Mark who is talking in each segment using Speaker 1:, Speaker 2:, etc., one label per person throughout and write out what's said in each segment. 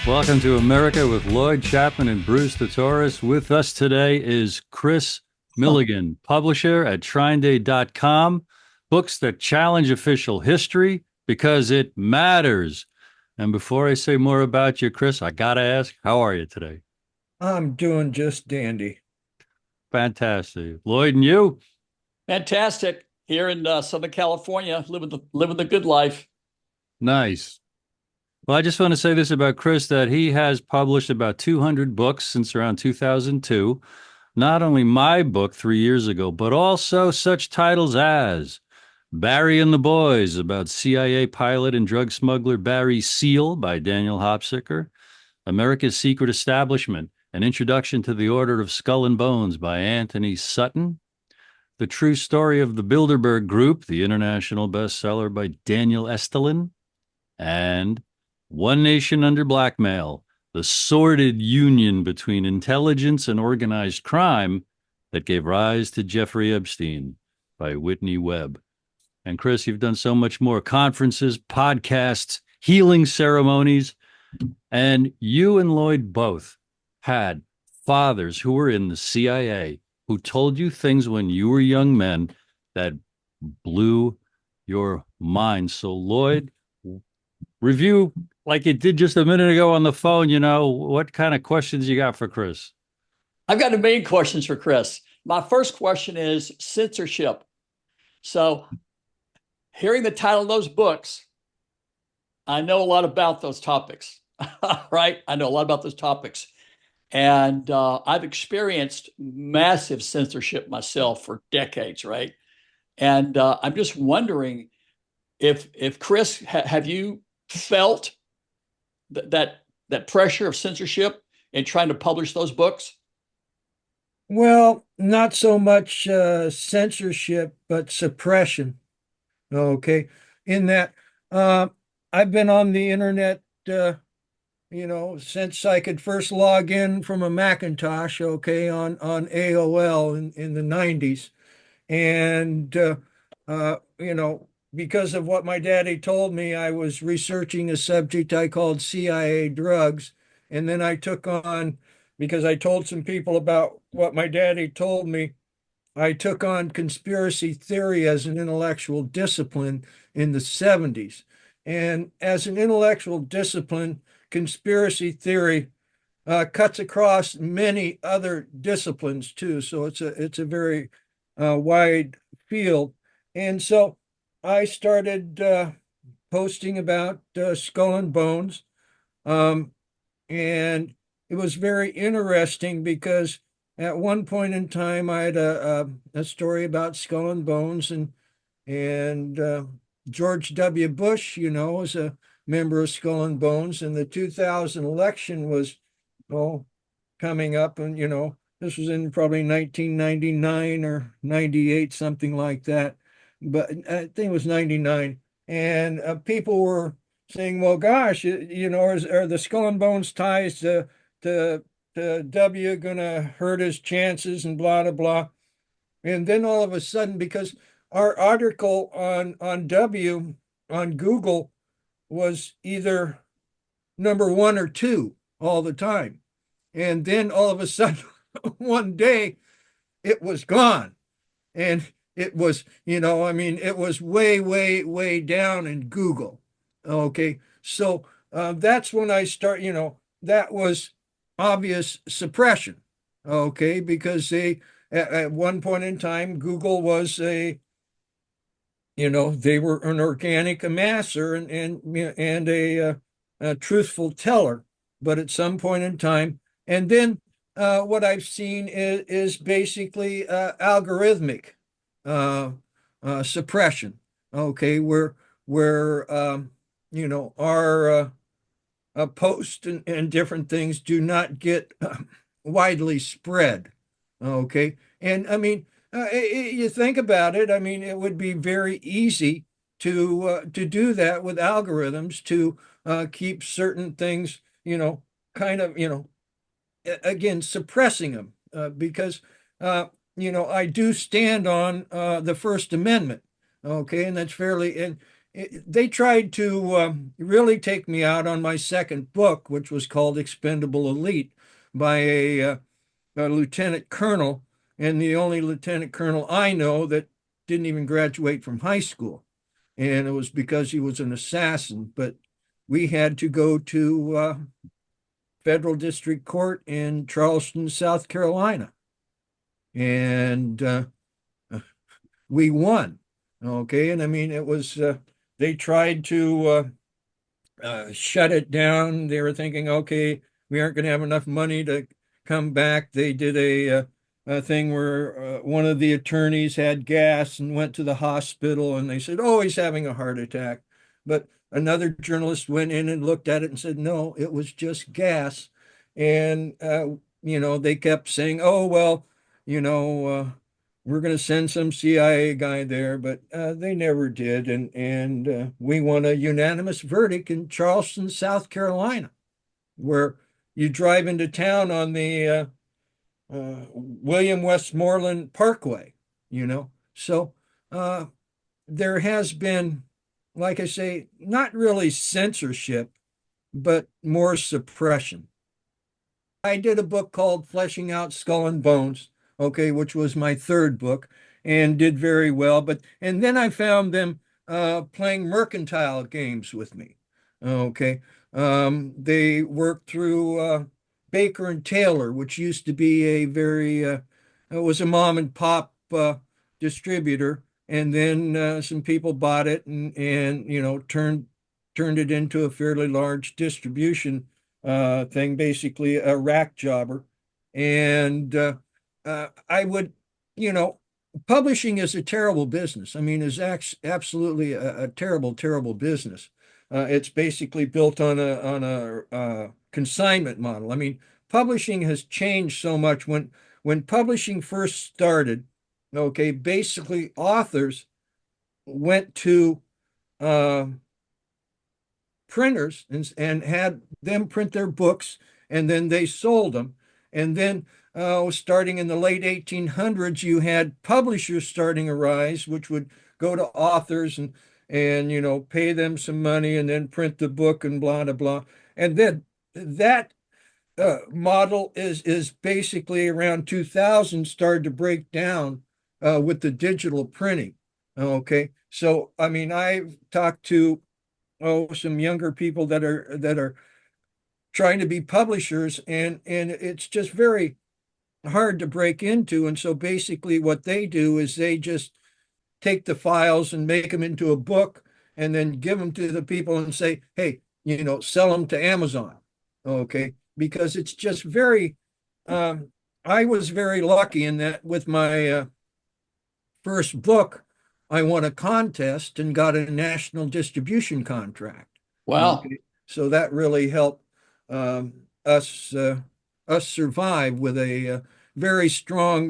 Speaker 1: Welcome to America with Lloyd Chapman and Bruce the Taurus. With us today is Kris Millegan, publisher at TrineDay.com. Books that challenge official history because it matters. And before I say more about you, Kris, I got to ask, how are you today?
Speaker 2: I'm doing just dandy.
Speaker 1: Fantastic. Lloyd and you?
Speaker 3: Fantastic. Here in Southern California, living the good life.
Speaker 1: Nice. Well, I just want to say this about Kris that he has published about 200 books since around 2002. Not only my book 3 years ago, but also such titles as Barry and the Boys about CIA pilot and drug smuggler Barry Seal by Daniel Hopsicker, America's Secret Establishment, An Introduction to the Order of Skull and Bones by Anthony Sutton, The True Story of the Bilderberg Group, the international bestseller by Daniel Estulin, and One Nation Under Blackmail, the sordid union between intelligence and organized crime that gave rise to Jeffrey Epstein by Whitney Webb. And Kris, you've done so much more: conferences, podcasts, healing ceremonies. And you and Lloyd both had fathers who were in the CIA who told you things when you were young men that blew your mind. So, Lloyd, review like you did just a minute ago on the phone. What kind of questions you got for Kris?
Speaker 3: I've got the main questions for Kris. My first question is censorship. So, hearing the title of those books, I know a lot about those topics, right? I know a lot about those topics. And I've experienced massive censorship myself for decades, right? And I'm just wondering if Kris, have you felt that pressure of censorship in trying to publish those books?
Speaker 2: Well, not so much censorship, but suppression. Okay. In that, uh, I've been on the internet, since I could first log in from a Macintosh, okay, on AOL in the 90s. And, because of what my daddy told me, I was researching a subject I called CIA drugs. And then I took on, because I told some people about what my daddy told me, I took on conspiracy theory as an intellectual discipline in the 70s. And as an intellectual discipline, conspiracy theory cuts across many other disciplines too. So it's a very wide field. And so I started posting about Skull and Bones. Um, and it was very interesting because at one point in time, I had a story about Skull and Bones, and George W. Bush, was a member of Skull and Bones, and the 2000 election was coming up, and this was in probably 1999 or 98, something like that. But I think it was 99, and people were saying, "Well, gosh, are the Skull and Bones ties to W going to hurt his chances and blah, blah, blah." And then all of a sudden, because our article on W on Google was either number one or two all the time. And then all of a sudden, one day, it was gone. And it was, it was way, way, way down in Google. Okay. So that's when I start, that was obvious suppression. Okay. Because at one point in time, Google was they were an organic amasser and a truthful teller. But at some point in time, and then what I've seen is basically algorithmic uh, suppression. Okay, where our posts and different things do not get widely spread. Okay, and I mean, you think about it. I mean, it would be very easy to do that with algorithms to keep certain things, kind of, again, suppressing them because, I do stand on the First Amendment. Okay. And that's fairly, they tried to really take me out on my second book, which was called Expendable Elite, by a lieutenant colonel, and the only lieutenant colonel I know that didn't even graduate from high school. And it was because he was an assassin. But we had to go to federal district court in Charleston, South Carolina. And we won. Okay. And I mean, it was, they tried to shut it down. They were thinking, okay, we aren't going to have enough money to come back. They did a thing where one of the attorneys had gas and went to the hospital, and they said, oh, he's having a heart attack. But another journalist went in and looked at it and said, no, it was just gas. And, they kept saying, oh, well, we're going to send some CIA guy there, but they never did. And we won a unanimous verdict in Charleston, South Carolina, where you drive into town on the William Westmoreland Parkway, So there has been, like I say, not really censorship, but more suppression. I did a book called Fleshing Out Skull and Bones, okay, which was my third book, and did very well. And then I found them playing mercantile games with me. Okay. They worked through Baker and Taylor, which used to be it was a mom and pop distributor. And then some people bought it and turned it into a fairly large distribution thing, basically a rack jobber. And I would, publishing is a terrible business. I mean, is absolutely a terrible, terrible business. It's basically built on a consignment model. I mean, publishing has changed so much. When publishing first started, okay, basically authors went to printers and had them print their books, and then they sold them. And then starting in the late 1800s, you had publishers starting to rise, which would go to authors and pay them some money and then print the book and blah blah blah. And then that model is basically around 2000 started to break down with the digital printing. Okay, so I mean, I've talked to some younger people that are trying to be publishers, and it's just very hard to break into. And so basically what they do is they just take the files and make them into a book and then give them to the people and say, hey, sell them to Amazon. Okay. Because it's just very, I was very lucky in that with my first book, I won a contest and got a national distribution contract.
Speaker 3: Wow.
Speaker 2: Okay? So that really helped us survive with a very strong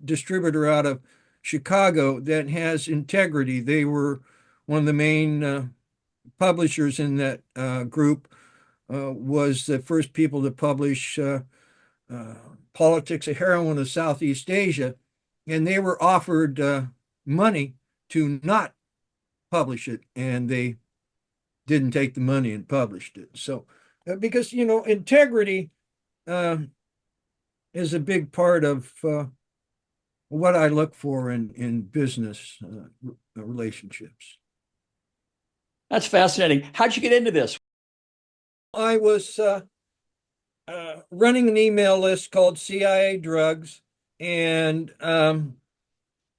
Speaker 2: distributor out of Chicago that has integrity. They were one of the main publishers in that group. Was the first people to publish Politics of Heroin of Southeast Asia, and they were offered money to not publish it, and they didn't take the money and published it. So, because integrity is a big part of what I look for in business relationships.
Speaker 3: That's fascinating. How'd you get into this?
Speaker 2: I was running an email list called CIA Drugs, and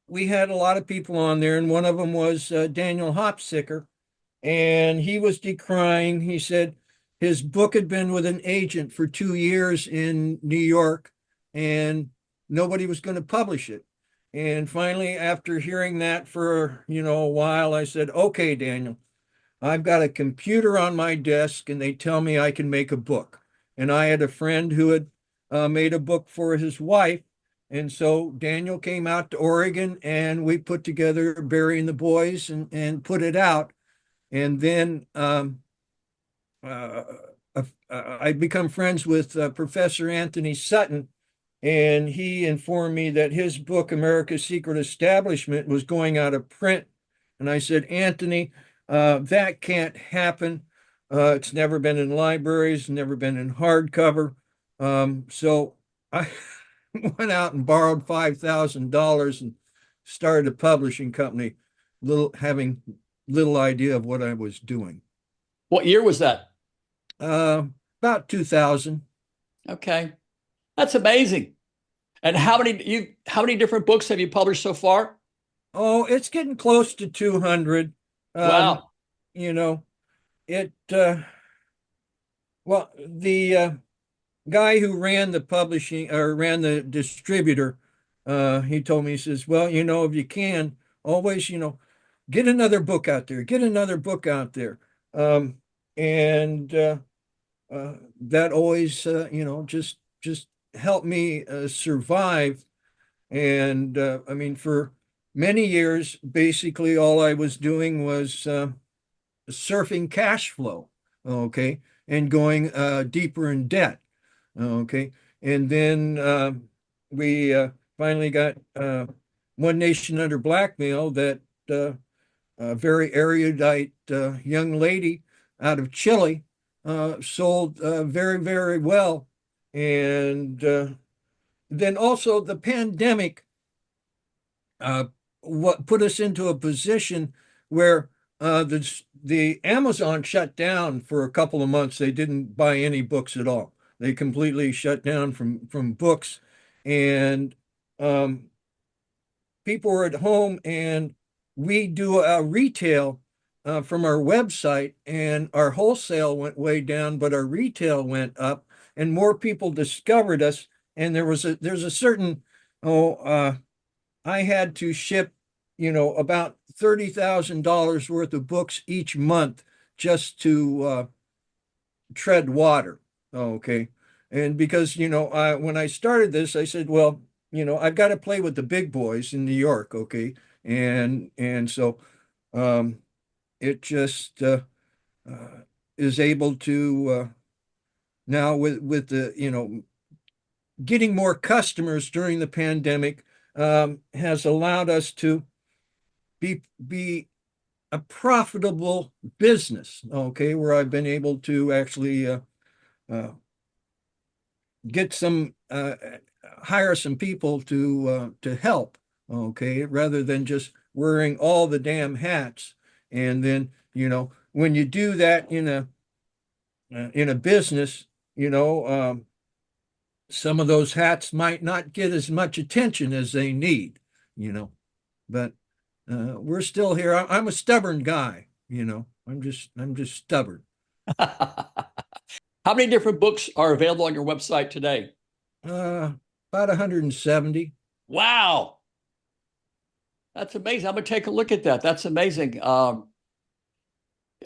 Speaker 2: we had a lot of people on there, and one of them was Daniel Hopsicker, and he was decrying. He said his book had been with an agent for 2 years in New York, and nobody was going to publish it. And finally, after hearing that for a while, I said, okay, Daniel, I've got a computer on my desk and they tell me I can make a book. And I had a friend who had made a book for his wife. And so Daniel came out to Oregon and we put together Burying the Boys and put it out. And then I'd become friends with Professor Anthony Sutton, and he informed me that his book, America's Secret Establishment, was going out of print And I said, Anthony, that can't happen. It's never been in libraries, never been in hardcover. So I went out and borrowed $5,000 and started a publishing company, having little idea of what I was doing.
Speaker 3: What year was that?
Speaker 2: Uh, about 2000.
Speaker 3: Okay. That's amazing. And how many different books have you published so far?
Speaker 2: Oh, it's getting close to 200.
Speaker 3: Wow.
Speaker 2: You know, it, well, the guy who ran the publishing or ran the distributor, he told me, he says, well, if you can, always, get another book out there, get another book out there. And that always, just helped me survive. And I mean, for many years, basically all I was doing was surfing cash flow, okay, and going deeper in debt, okay. And then we finally got One Nation Under Blackmail, that a very erudite young lady out of Chile sold very, very well. And then also the pandemic what put us into a position where the Amazon shut down for a couple of months. They didn't buy any books at all. They completely shut down from books, and um, people were at home, and we do a retail from our website, and our wholesale went way down, but our retail went up, and more people discovered us. And there's a certain I had to ship, about $30,000 worth of books each month just to tread water. Okay. And because, when I started this, I said, well, I've got to play with the big boys in New York. Okay. And so um, it just is able to now with the, getting more customers during the pandemic has allowed us to be a profitable business, okay, where I've been able to actually uh, get some hire some people to help, okay, rather than just wearing all the damn hats. And then, when you do that in a business, some of those hats might not get as much attention as they need, but we're still here. I'm a stubborn guy, I'm just stubborn.
Speaker 3: How many different books are available on your website today?
Speaker 2: Uh, about 170.
Speaker 3: Wow. That's amazing. I'm going to take a look at that. That's amazing.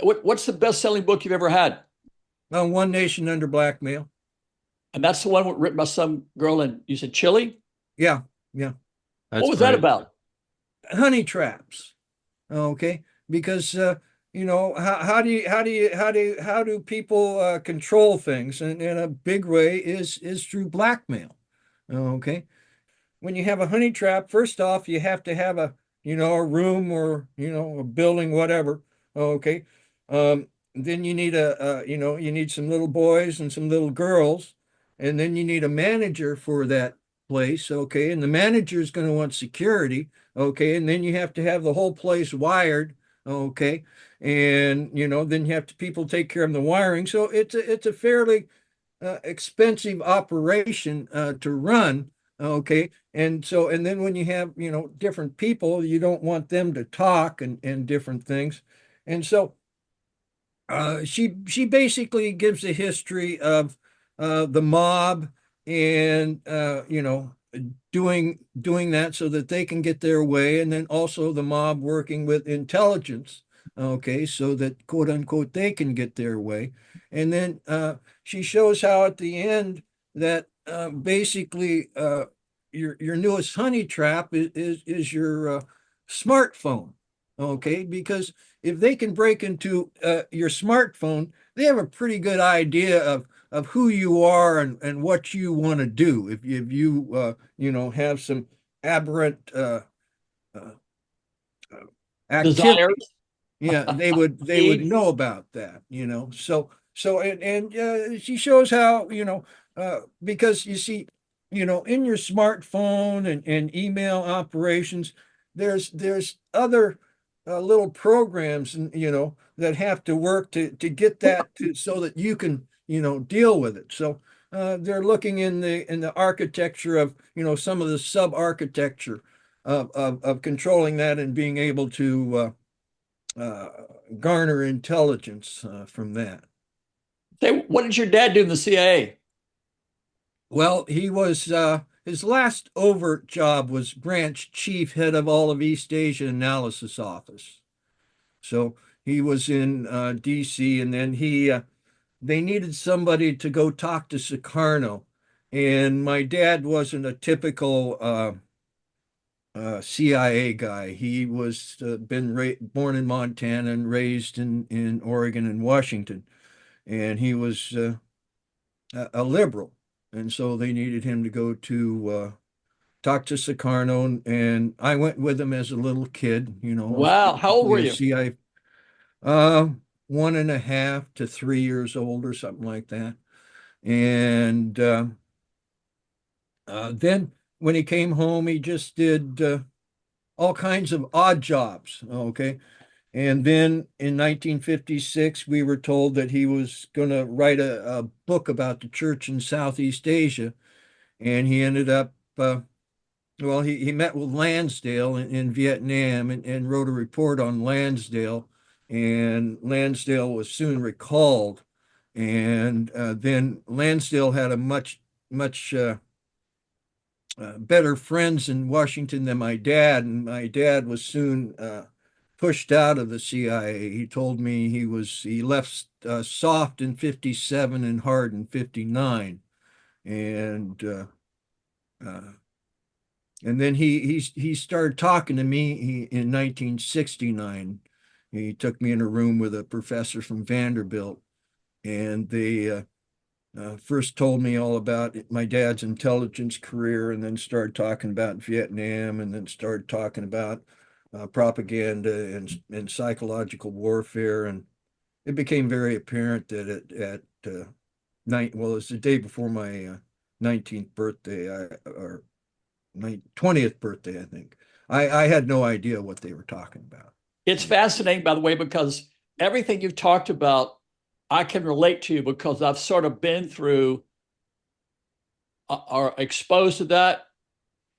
Speaker 3: What's the best-selling book you've ever had?
Speaker 2: One Nation Under Blackmail.
Speaker 3: And that's the one written by some girl in, you said Chile?
Speaker 2: Yeah, yeah.
Speaker 3: What was that about?
Speaker 2: Honey traps. Okay, because how do people control things? And a big way is through blackmail. Okay, when you have a honey trap, first off, you have to have a room or a building, whatever. Okay, then you need you need some little boys and some little girls, and then you need a manager for that place. Okay, and the manager is going to want security. Okay, and then you have to have the whole place wired. Okay, and then you have to people take care of the wiring. So it's a fairly expensive operation to run. Okay, and then when you have different people, you don't want them to talk and different things. And so she basically gives a history of the mob, and doing that so that they can get their way, and then also the mob working with intelligence, okay, so that quote unquote they can get their way. And then she shows how at the end that basically your newest honey trap is your smartphone, okay, because if they can break into your smartphone, they have a pretty good idea of who you are and what you want to do. If you have some aberrant activity.
Speaker 3: Desires.
Speaker 2: Yeah, they would
Speaker 3: Need.
Speaker 2: know about that, she shows how, because you see, in your smartphone and email operations, there's other little programs, and that have to work to get that so that you can, deal with it. So they're looking in the architecture of, some of the sub architecture of controlling that and being able to uh, garner intelligence from that.
Speaker 3: Say, what did your dad do in the CIA?
Speaker 2: Well, he was his last overt job was branch chief, head of all of East Asia Analysis Office. So he was in D.C., and then they needed somebody to go talk to Sukarno, and my dad wasn't a typical CIA guy. He was born in Montana and raised in Oregon and Washington, and he was a liberal, and so they needed him to go to talk to Sukarno, and I went with him as a little kid. I was
Speaker 3: Wow. How old were
Speaker 2: basically a
Speaker 3: you?
Speaker 2: CIA, uh, 1.5 to 3 years old or something like that, and then when he came home, he just did all kinds of odd jobs. Okay. And then in 1956, we were told that he was going to write a book about the church in Southeast Asia. And he ended up, well, he met with Lansdale in Vietnam and wrote a report on Lansdale. And Lansdale was soon recalled. And then Lansdale had a much better friends in Washington than my dad, and my dad was soon pushed out of the CIA. He told me he left soft in 57 and hard in 59, and uh, and then he started talking to me in 1969. He took me in a room with a professor from Vanderbilt, and they first told me all about my dad's intelligence career, and then started talking about Vietnam, and then started talking about propaganda and psychological warfare. And it became very apparent that at well, it was the day before my 19th birthday, or my 20th birthday, I think. I had no idea what they were talking about.
Speaker 3: It's fascinating, by the way, because everything you've talked about, I can relate to because I've sort of been through or exposed to that.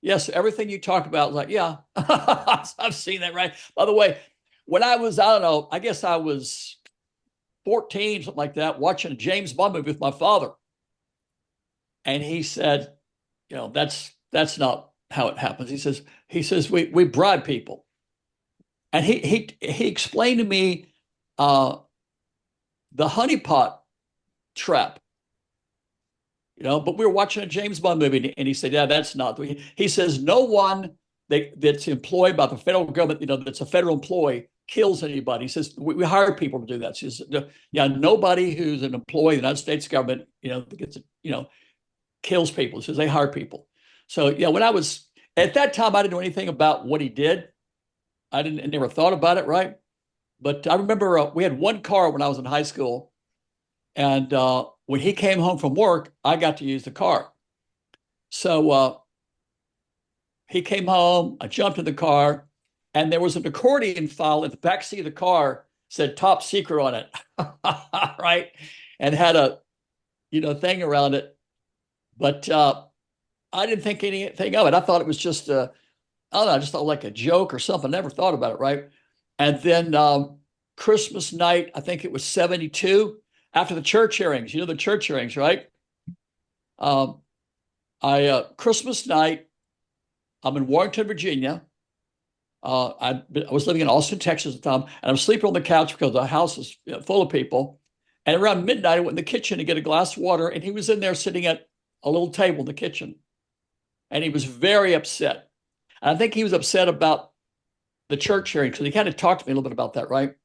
Speaker 3: Yes, everything you talk about, like, yeah, I've seen that, right? By the way, when I was, I don't know, I guess I was 14, something like that, watching a James Bond movie with my father. And he said, that's not how it happens. He says, we bribe people. And he explained to me the honeypot trap, but we were watching a James Bond movie, and he said, yeah, that's not. He says, no one that's employed by the federal government, that's a federal employee, kills anybody. He says, we hire people to do that. He says, yeah, nobody who's an employee of the United States government, gets, kills people. He says they hire people. So, yeah, when I was, at that time, I didn't know anything about what he did. I never thought about it, right? But I remember we had one car when I was in high school, and when he came home from work, I got to use the car. So he came home, I jumped in the car, and there was an accordion file in the back seat of the car, said top secret on it, right? And had a, thing around it. But I didn't think anything of it. I thought it was just, I don't know, I just thought like a joke or something. Never thought about it, right? And then Christmas night, I think it was 72, after the church hearings, the church hearings, right? Christmas night, I'm in Warrenton, Virginia. I was living in Austin, Texas at the time, and I'm sleeping on the couch because the house was full of people. And around midnight, I went in the kitchen to get a glass of water, and he was in there sitting at a little table in the kitchen. And he was very upset. And I think he was upset about the church hearing, because he kind of talked to me a little bit about that, right?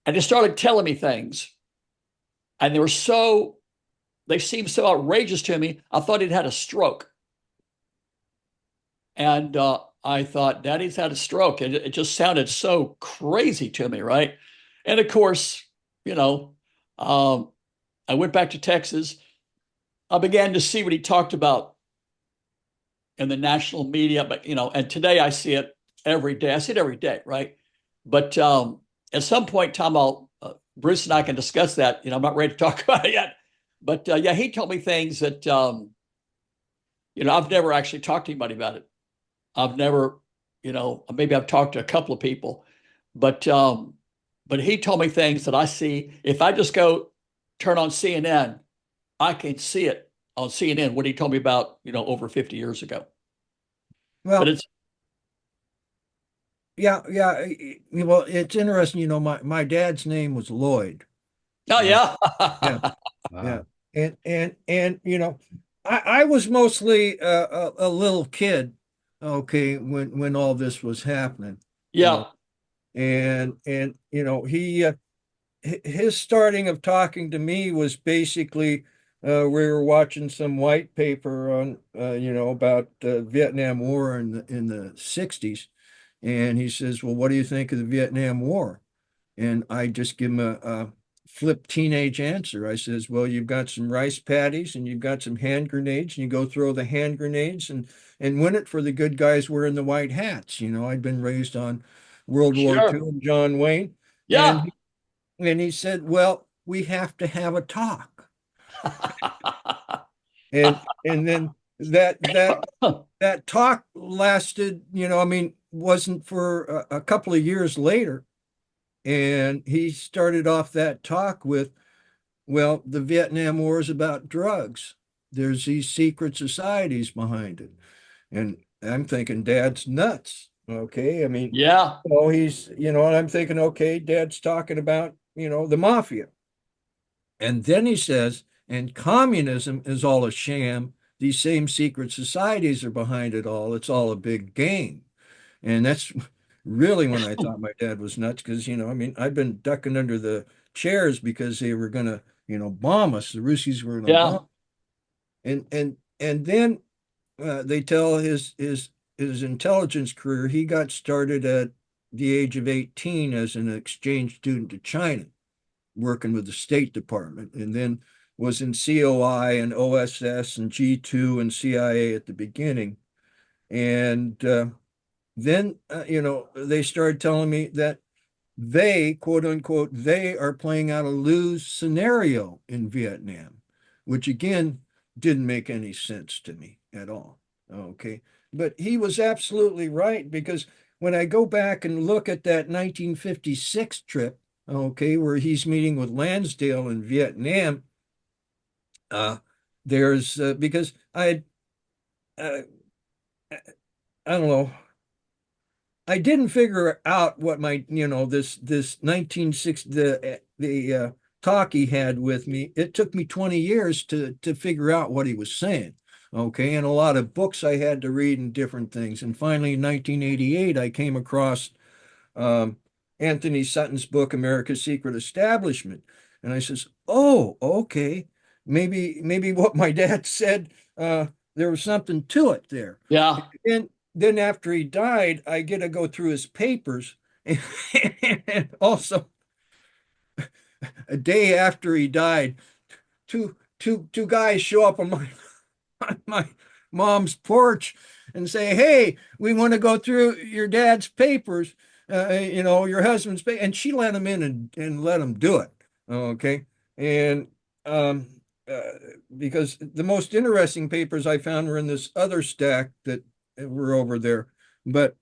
Speaker 3: And he started telling me things. And they seemed so outrageous to me, I thought he'd had a stroke. And I thought, Daddy's had a stroke. It just sounded so crazy to me, right? And of course, you know, um, I went back to Texas. I began to see what he talked about in the national media, but and today I see it every day. I see it every day, right? But at some point in time, Bruce and I can discuss that. I'm not ready to talk about it yet, but yeah, he told me things that I've never actually talked to anybody about it. I've never, maybe I've talked to a couple of people, but he told me things that I see. If I just go turn on CNN, I can see it on CNN what he told me about, over 50 years ago.
Speaker 2: Well,
Speaker 3: But it's
Speaker 2: yeah, yeah. Well, it's interesting. My dad's name was Lloyd.
Speaker 3: oh yeah.
Speaker 2: Yeah, yeah.
Speaker 1: Wow.
Speaker 2: And I was mostly a little kid, okay, when all this was happening.
Speaker 3: Yeah.
Speaker 2: And his starting of talking to me was basically we were watching some white paper on about the Vietnam War in the 60s, and he says, well, what do you think of the Vietnam War? And I just give him a flip teenage answer. I says, well, you've got some rice patties and you've got some hand grenades, and you go throw the hand grenades and win it for the good guys wearing the white hats. I'd been raised on World War
Speaker 3: Sure.
Speaker 2: II and John Wayne.
Speaker 3: Yeah.
Speaker 2: And he said, well, we have to have a talk. And then that talk lasted, wasn't for a couple of years later. And he started off that talk with, well, the Vietnam War is about drugs. There's these secret societies behind it. And I'm thinking, Dad's nuts. Okay. I mean,
Speaker 3: Yeah.
Speaker 2: and I'm thinking, okay, Dad's talking about, the mafia. And then he says, and communism is all a sham. These same secret societies are behind it all. It's all a big game. And that's really when I thought my dad was nuts because, I've been ducking under the chairs because they were going to, bomb us. The Ruskies were going to
Speaker 3: Yeah.
Speaker 2: bomb. And then they tell his intelligence career, he got started at the age of 18 as an exchange student to China, working with the State Department, and then was in COI and OSS and G2 and CIA at the beginning. And then, they started telling me that they, quote unquote, they are playing out a lose scenario in Vietnam, which again didn't make any sense to me at all. Okay. But he was absolutely right because when I go back and look at that 1956 trip, okay, where he's meeting with Lansdale in Vietnam, there's because uh, I don't know. I didn't figure out what my, this 1960 the talk he had with me. It took me 20 years to figure out what he was saying. Okay, and a lot of books I had to read and different things. And finally, in 1988, I came across um, Anthony Sutton's book, America's Secret Establishment, and I says, "Oh, okay, maybe what my dad said, there was something to it there."
Speaker 3: Yeah.
Speaker 2: And then after he died, I get to go through his papers. And also, a day after he died, two guys show up on my mom's porch and say, "Hey, we want to go through your dad's papers, your husband's papers." And she let him in and let him do it. Okay. And um, uh, because the most interesting papers I found were in this other stack that were over there. But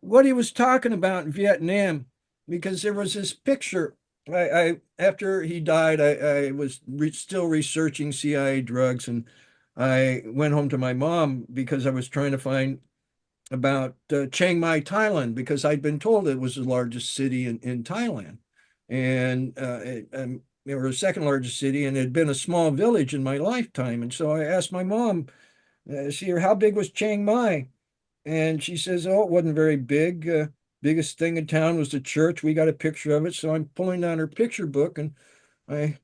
Speaker 2: what he was talking about in Vietnam, because there was this picture. I after he died, I was still researching CIA drugs, and I went home to my mom because I was trying to find about Chiang Mai, Thailand, because I'd been told it was the largest city in Thailand, and it was the second largest city, and it had been a small village in my lifetime. And so I asked my mom, see her, how big was Chiang Mai? And she says, oh, it wasn't very big. Biggest thing in town was the church. We got a picture of it. So I'm pulling down her picture book and I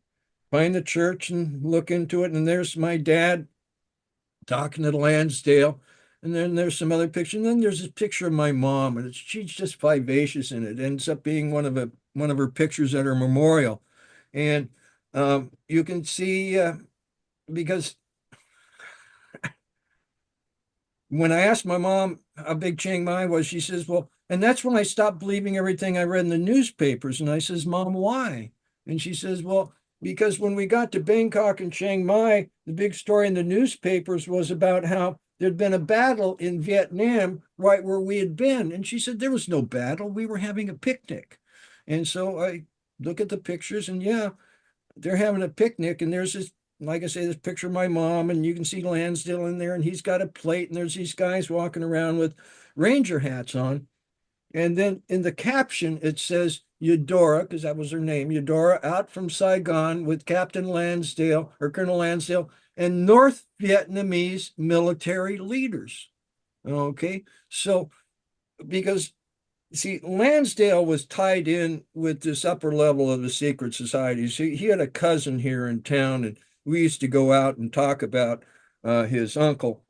Speaker 2: find the church and look into it. And there's my dad talking to Lansdale. And then there's some other pictures. And then there's this picture of my mom, and she's just vivacious, and it ends up being one of her pictures at her memorial. And you can see because when I asked my mom how big Chiang Mai was, she says, well, and that's when I stopped believing everything I read in the newspapers. And I says, Mom, why? And she says, well, because when we got to Bangkok and Chiang Mai, the big story in the newspapers was about how there'd been a battle in Vietnam right where we had been. And she said, there was no battle. We were having a picnic. And so I look at the pictures, and yeah, they're having a picnic, and there's this, like I say, this picture of my mom, and you can see Lansdale in there, and he's got a plate, and there's these guys walking around with ranger hats on. And then in the caption, it says Eudora, because that was her name, Eudora out from Saigon with Captain Lansdale or Colonel Lansdale and North Vietnamese military leaders. Okay, so because see, Lansdale was tied in with this upper level of the secret societies. He had a cousin here in town, and we used to go out and talk about his uncle.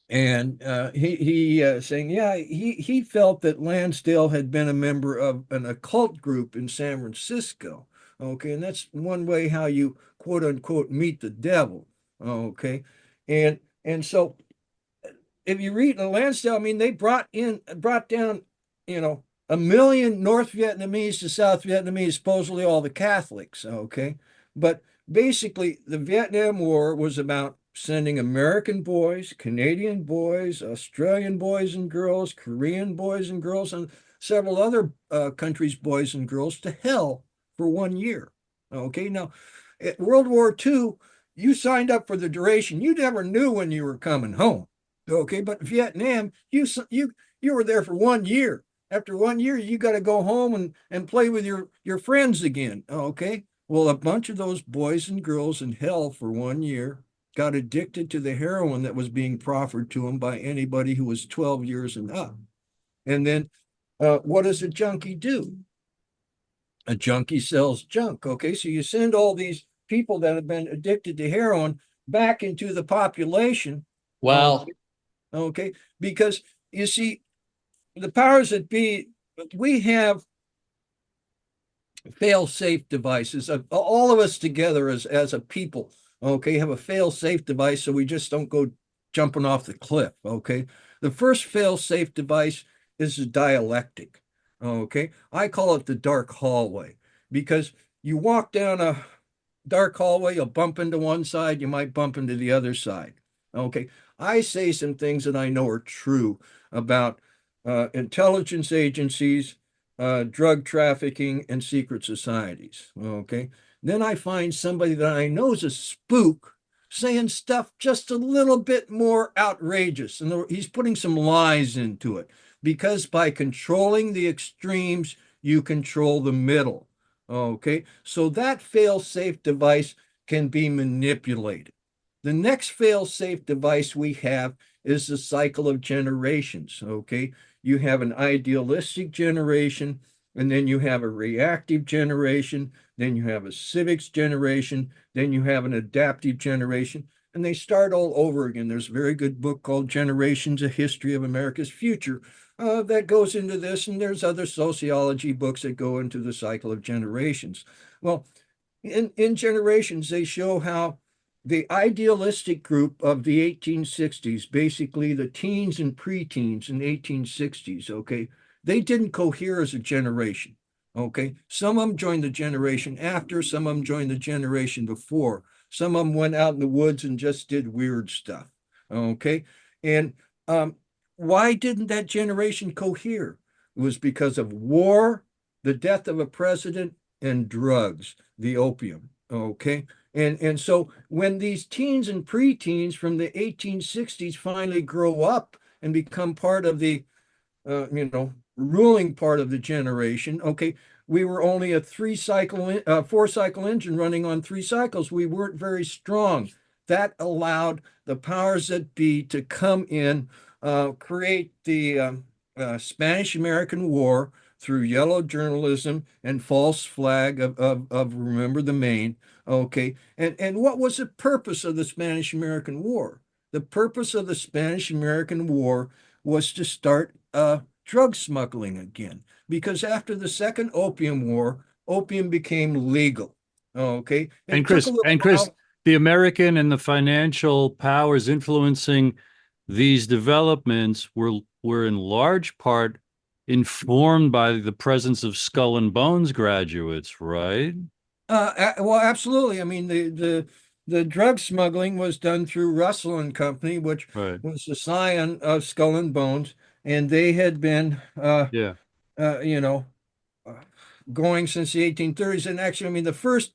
Speaker 2: And he saying, yeah, he felt that Lansdale had been a member of an occult group in San Francisco. Okay, and that's one way how you quote unquote meet the devil. Okay, and so if you read Lansdale, I mean, they brought down, 1 million North Vietnamese to South Vietnamese, supposedly all the Catholics. Okay, but basically the Vietnam War was about sending American boys, Canadian boys, Australian boys and girls, Korean boys and girls, and several other countries' boys and girls to hell for 1 year. Okay, now at World War II, you signed up for the duration. You never knew when you were coming home. Okay, but Vietnam, you were there for 1 year. After 1 year, you got to go home and play with your friends again. Okay, well, a bunch of those boys and girls in hell for 1 year got addicted to the heroin that was being proffered to them by anybody who was 12 years and up. And then what does a junkie do? A junkie sells junk. Okay, so you send all these people that have been addicted to heroin back into the population.
Speaker 3: Wow.
Speaker 2: Okay, because you see, the powers that be, we have fail-safe devices. All of us together as a people, okay, have a fail-safe device so we just don't go jumping off the cliff. Okay, the first fail-safe device is the dialectic. Okay, I call it the dark hallway, because you walk down a dark hallway, you'll bump into one side, you might bump into the other side. Okay, I say some things that I know are true about intelligence agencies, drug trafficking, and secret societies. Okay, then I find somebody that I know is a spook saying stuff just a little bit more outrageous, and he's putting some lies into it, because by controlling the extremes, you control the middle. Okay, so that fail-safe device can be manipulated. The next fail-safe device we have is the cycle of generations. Okay, you have an idealistic generation, and then you have a reactive generation, then you have a civics generation, then you have an adaptive generation, and they start all over again. There's a very good book called Generations: A History of America's Future that goes into this, and there's other sociology books that go into the cycle of generations. Well, in generations, they show how the idealistic group of the 1860s, basically the teens and preteens in the 1860s, okay, they didn't cohere as a generation. Okay, some of them joined the generation after, some of them joined the generation before, some of them went out in the woods and just did weird stuff. Okay, and why didn't that generation cohere? It was because of war, the death of a president, and drugs, the opium. Okay, and so when these teens and preteens from the 1860s finally grow up and become part of the ruling part of the generation, okay, we were only a four-cycle engine running on 3 cycles. We weren't very strong. That allowed the powers that be to come in, create the Spanish-American War through yellow journalism and false flag of Remember the Maine. Okay, and what was the purpose of the Spanish-American War? the purpose of the Spanish-American War was to start drug smuggling again, because after the Second Opium War, opium became legal. Okay,
Speaker 1: And
Speaker 2: it took a little
Speaker 1: Chris,
Speaker 2: while.
Speaker 1: the American and the financial powers influencing these developments were in large part informed by the presence of Skull and Bones graduates, right?
Speaker 2: Well, absolutely. I mean, the drug smuggling was done through Russell and Company, which
Speaker 1: Right.
Speaker 2: was the scion of Skull and Bones, and they had been,
Speaker 1: Yeah.
Speaker 2: you know, uh, going since the 1830s. And actually, I mean, the first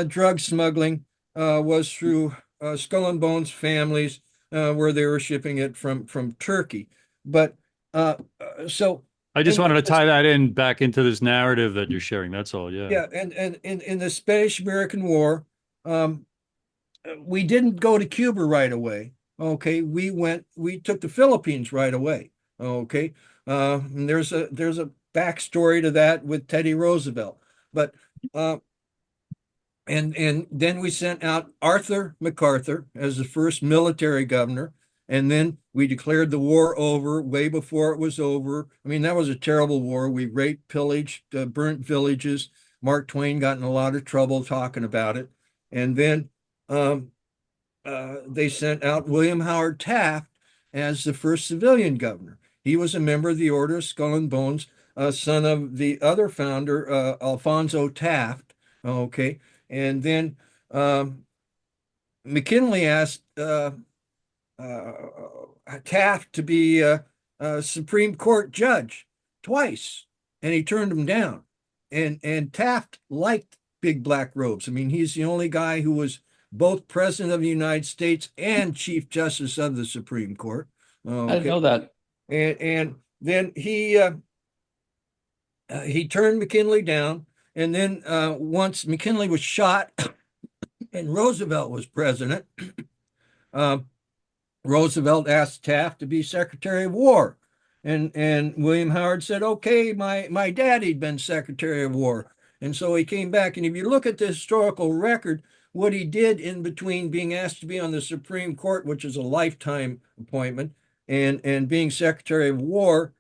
Speaker 2: drug smuggling was through Skull and Bones families, where they were shipping it from Turkey. But so
Speaker 1: I just
Speaker 2: in,
Speaker 1: wanted
Speaker 2: in
Speaker 1: to
Speaker 2: this,
Speaker 1: tie that in back into this narrative that you're sharing. That's all. Yeah.
Speaker 2: yeah, and in the Spanish-American War, um, we didn't go to Cuba right away. Okay, we took the Philippines right away. Okay, and there's a backstory to that with Teddy Roosevelt, but uh, and then we sent out Arthur MacArthur as the first military governor, and then we declared the war over way before it was over. I mean, that was a terrible war. We raped, pillaged, burnt villages. Mark Twain got in a lot of trouble talking about it, and then um, they sent out William Howard Taft as the first civilian governor. He was a member of the Order of Skull and Bones, son of the other founder, Alphonso Taft. Okay, and then um, McKinley asked uh, Taft to be a Supreme Court judge twice, and he turned him down. And Taft liked big black robes. I mean, he's the only guy who was both President of the United States and Chief Justice of the Supreme Court.
Speaker 3: I didn't
Speaker 2: Okay,
Speaker 3: know that.
Speaker 2: and then he turned McKinley down, and then once McKinley was shot and Roosevelt was president, uh, Roosevelt asked Taft to be Secretary of War. And William Howard said, okay, my daddy'd been Secretary of War. And so he came back. And if you look at the historical record, what he did in between being asked to be on the Supreme Court, which is a lifetime appointment, and being Secretary of War,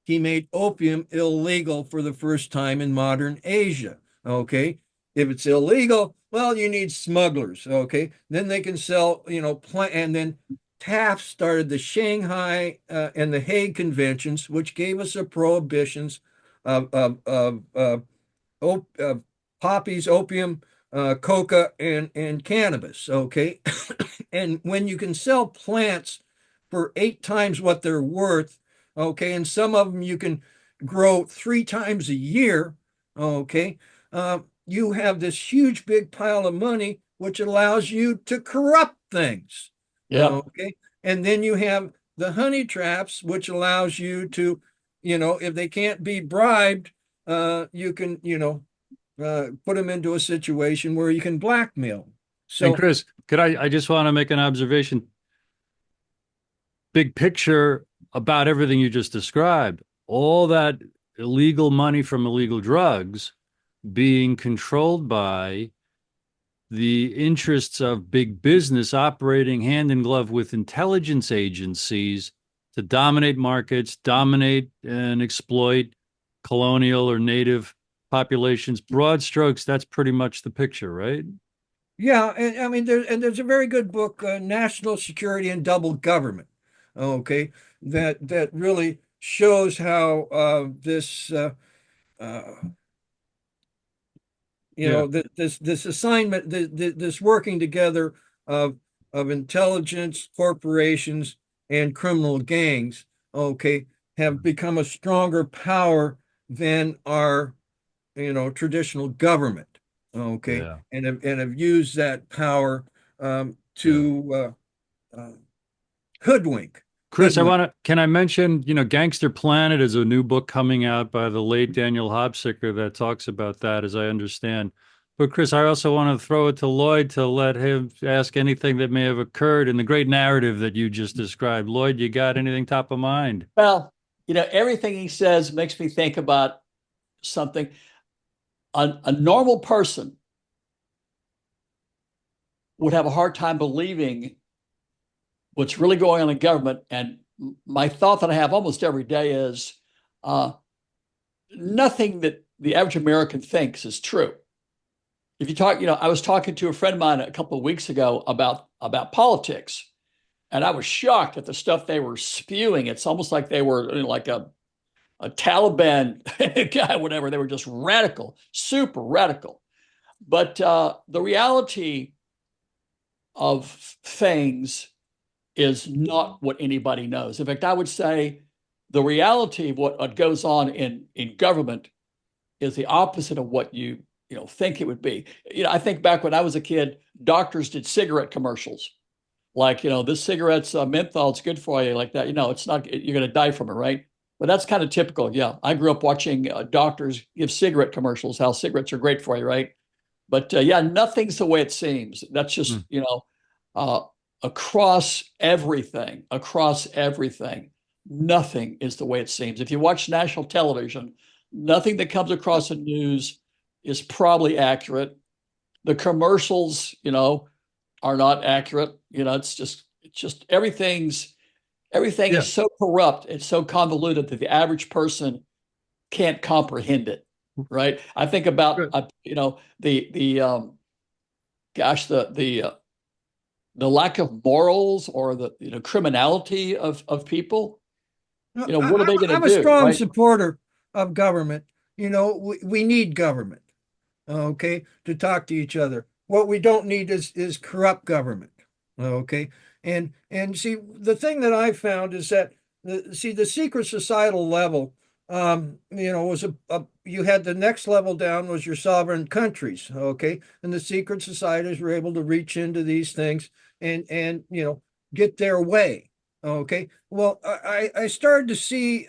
Speaker 2: he made opium illegal for the first time in modern Asia. Okay. If it's illegal, well, you need smugglers. Okay. Then they can sell, and then Taft started the Shanghai and the Hague Conventions, which gave us the prohibitions of poppies, opium, coca, and cannabis. Okay. And when you can sell plants for 8 times what they're worth, okay, and some of them you can grow 3 times a year, okay, you have this huge big pile of money, which allows you to corrupt things.
Speaker 3: Yeah.
Speaker 2: Okay. And then you have the honey traps, which allows you to, if they can't be bribed, you can, put them into a situation where you can blackmail.
Speaker 1: And
Speaker 2: So,
Speaker 1: Chris, I just want to make an observation, big picture about everything you just described. All that illegal money from illegal drugs being controlled by the interests of big business operating hand in glove with intelligence agencies to dominate markets, dominate and exploit colonial or native populations. Broad strokes, that's pretty much the picture, right?
Speaker 2: yeah, and I mean, there's a very good book, National Security and Double Government, okay, that really shows how this uh,
Speaker 1: Yeah.
Speaker 2: this assignment, this working together of intelligence, corporations, and criminal gangs, okay, have become a stronger power than our, traditional government, okay,
Speaker 1: Yeah.
Speaker 2: and have used that power
Speaker 1: Yeah.
Speaker 2: to hoodwink.
Speaker 1: Chris, can I mention, Gangster Planet is a new book coming out by the late Daniel Hopsicker that talks about that, as I understand. But Chris, I also want to throw it to Lloyd to let him ask anything that may have occurred in the great narrative that you just described. Lloyd, you got anything top of mind?
Speaker 3: Well, everything he says makes me think about something. A normal person would have a hard time believing what's really going on in government. And my thought that I have almost every day is nothing that the average American thinks is true. If you talk, I was talking to a friend of mine a couple of weeks ago about politics, and I was shocked at the stuff they were spewing. It's almost like they were like a Taliban guy, whatever. They were just radical, super radical. But the reality of things is not what anybody knows. In fact, I would say the reality of what goes on in government is the opposite of what you think it would be. I think back when I was a kid, doctors did cigarette commercials. Like, this cigarette's menthol, it's good for you, like that. It's not, you're going to die from it, right? But that's kind of typical. Yeah. I grew up watching doctors give cigarette commercials, how cigarettes are great for you, right? But yeah, nothing's the way it seems. That's just, across everything, nothing is the way it seems. If you watch national television, nothing that comes across the news is probably accurate. The commercials, are not accurate. It's just everything is so corrupt. It's so convoluted that the average person can't comprehend it. Right. I think about, the lack of morals or the criminality of people. What are they going to do?
Speaker 2: I'm a strong
Speaker 3: right?
Speaker 2: supporter of government. We need government, okay, to talk to each other. What we don't need is corrupt government, okay? And see, the thing that I found is that the secret societal level, was you had the next level down was your sovereign countries, okay? And the secret societies were able to reach into these things and get their way, okay? Well, I started to see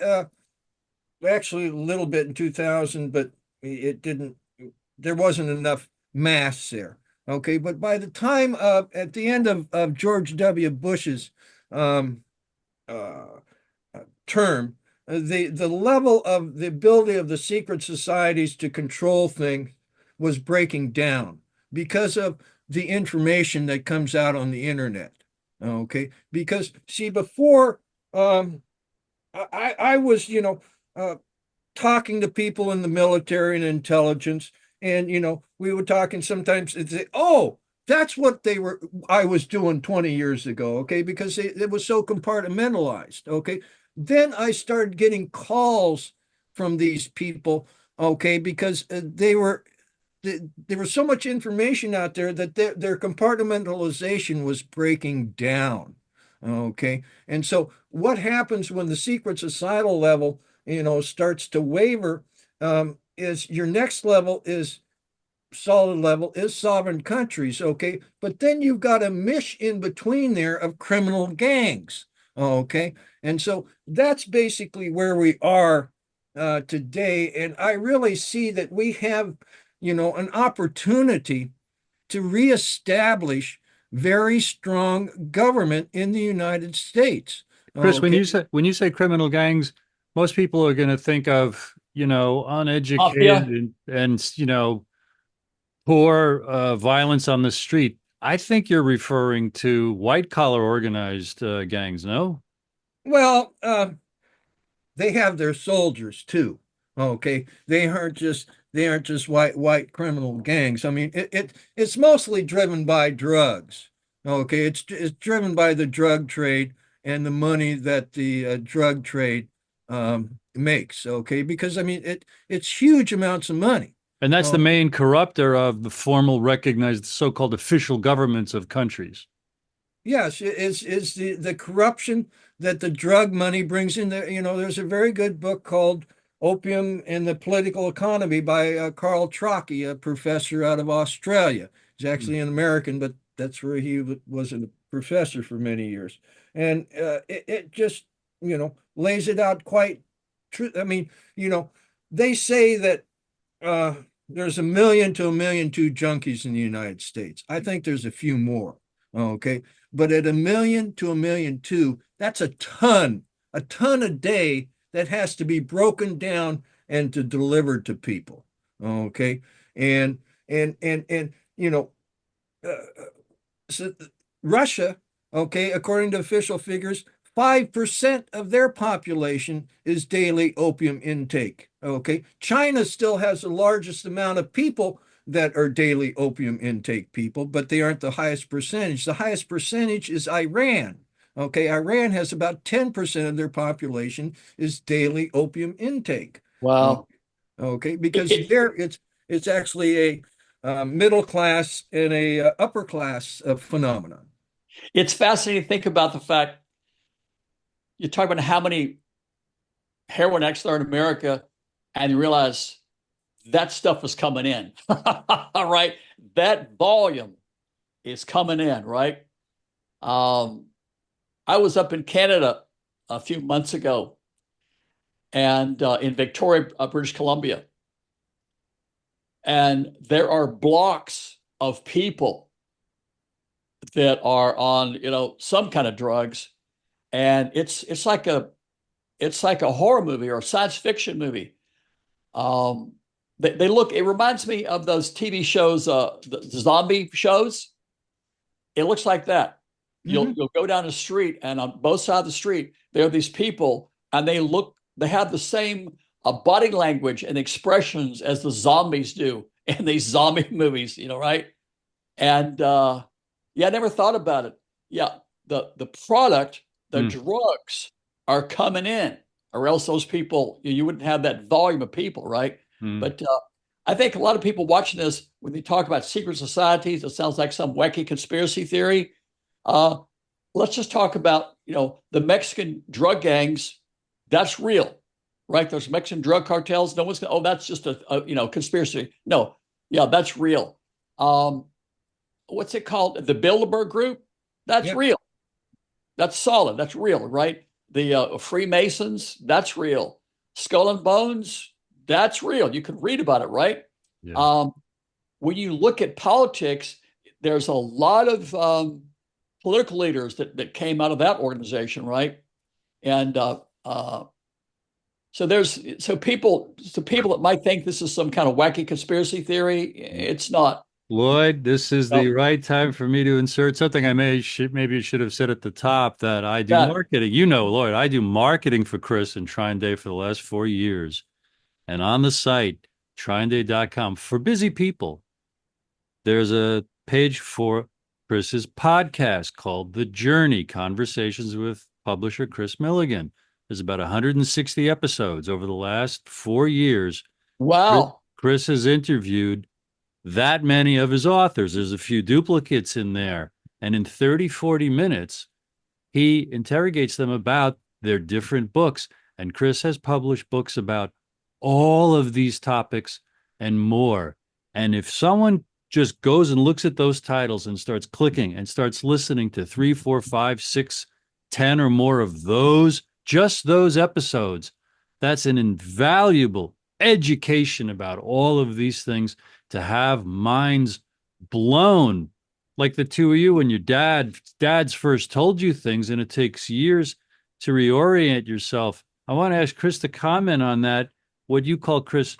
Speaker 2: actually a little bit in 2000, but it didn't. There wasn't enough mass there. Okay, but by the time at the end of George W. Bush's term, the level of the ability of the secret societies to control things was breaking down because of the information that comes out on the internet. Okay, because see, before I was, talking to people in the military and intelligence, and we were talking sometimes and say, "Oh, that's what I was doing 20 years ago." Okay, because it was so compartmentalized. Okay, then I started getting calls from these people. Okay, because there was so much information out there that their compartmentalization was breaking down. Okay, and so what happens when the secret societal level, starts to waver? Is your next level is solid level is sovereign countries, okay? But then you've got a mish in between there of criminal gangs, okay? And so that's basically where we are today. And I really see that we have, an opportunity to reestablish very strong government in the United States.
Speaker 1: Kris,
Speaker 2: Okay.
Speaker 1: when you say criminal gangs, most people are going to think of,
Speaker 3: Mafia.
Speaker 1: uneducated and poor violence on the street. I think you're referring to white collar organized gangs, no?
Speaker 2: Well, they have their soldiers too. Okay, they aren't just white criminal gangs. I mean, it's mostly driven by drugs. Okay, it's driven by the drug trade and the money that the drug trade makes. Okay, because I mean it's huge amounts of money.
Speaker 1: And that's the
Speaker 2: Oh,
Speaker 1: main corrupter of the formal recognized so-called official governments of countries.
Speaker 2: yes, is the corruption that the drug money brings in there. There's a very good book called Opium and the Political Economy by Carl Trocki, a professor out of Australia. He's actually an American, but that's where he was a professor for many years. And it just, lays it out quite true. I mean, they say that there's 1 million to 1.2 million junkies in the United States. I think there's a few more. Okay. But at 1 million to 1.2 million, that's a ton a day that has to be broken down and to delivered to people. Okay. And uh, so Russia Okay, according to official figures, 5% of their population is daily opium intake. Okay, China still has the largest amount of people that are daily opium intake people, but they aren't the highest percentage. The highest percentage is Iran. Okay, Iran has about 10% of their population is daily opium intake.
Speaker 3: Wow.
Speaker 2: Okay, because
Speaker 3: It,
Speaker 2: there it's actually a middle class and a upper class phenomenon.
Speaker 3: it's fascinating to think about the fact you talk about how many heroin addicts there are in America, and you realize that stuff is coming in. All right. That volume is coming in, right? I was up in Canada a few months ago and in Victoria, British Columbia. And there are blocks of people that are on, some kind of drugs. And it's like a horror movie or a science fiction movie. They look, it reminds me of those TV shows, the zombie shows. It looks like that.
Speaker 2: Mhm.
Speaker 3: You'll go down the street, and on both sides of the street, there are these people, and they have the same body language and expressions as the zombies do in these zombie movies, right? And yeah, I never thought about it. Yeah, the product, the
Speaker 1: Hmm.
Speaker 3: drugs are coming in, or else those people, you wouldn't have that volume of people, right?
Speaker 1: Hmm.
Speaker 3: But I think a lot of people watching this, when they talk about secret societies, it sounds like some wacky conspiracy theory. Uh, let's just talk about, the Mexican drug gangs. That's real, right? There's Mexican drug cartels. No one's going, oh, that's just a conspiracy. No, yeah, that's real. What's it called? The Bilderberg group? That's
Speaker 2: Yeah.
Speaker 3: real. That's solid. That's real, right? The Freemasons, that's real. Skull and Bones, that's real. You can read about it, right?
Speaker 1: Yeah.
Speaker 3: Um, when you look at politics, there's a lot of political leaders that came out of that organization, right? And people that might think this is some kind of wacky conspiracy theory, it's not.
Speaker 1: Lloyd, this is the
Speaker 3: No,
Speaker 1: right time for me to insert something maybe should have said at the top that I do
Speaker 3: that
Speaker 1: marketing. You know, Lloyd, I do marketing for Kris and TrineDay for the last 4 years. And on the site, TrineDay.com, for busy people, there's a page for Kris's podcast called The Journey, Conversations with publisher Kris Millegan. There's about 160 episodes over the last 4 years.
Speaker 3: wow.
Speaker 1: Kris has interviewed that many of his authors. There's a few duplicates in there. And in 30, 40 minutes, he interrogates them about their different books. And Kris has published books about all of these topics and more. And if someone just goes and looks at those titles and starts clicking and starts listening to 3, 4, 5, 6, 10 or more of those, just those episodes, that's an invaluable education about all of these things, to have minds blown like the two of you when your dad's first told you things, and it takes years to reorient yourself. I want to ask Kris to comment on that, what you call, Kris,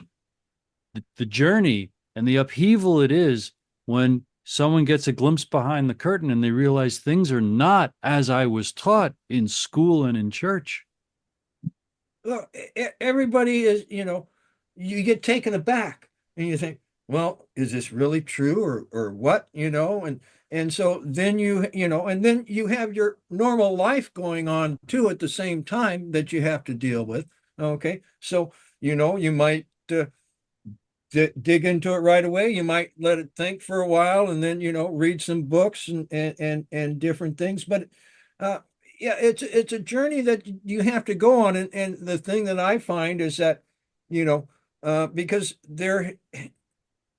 Speaker 1: the journey and the upheaval it is when someone gets a glimpse behind the curtain and they realize things are not as I was taught in school and in church.
Speaker 2: Look, everybody is, you get taken aback and you think, well, is this really true or what, and so then and then you have your normal life going on too at the same time that you have to deal with. Okay. So, you might dig into it right away. You might let it think for a while and then, read some books and different things. But uh, yeah, it's a journey that you have to go on. And the thing that I find is that, because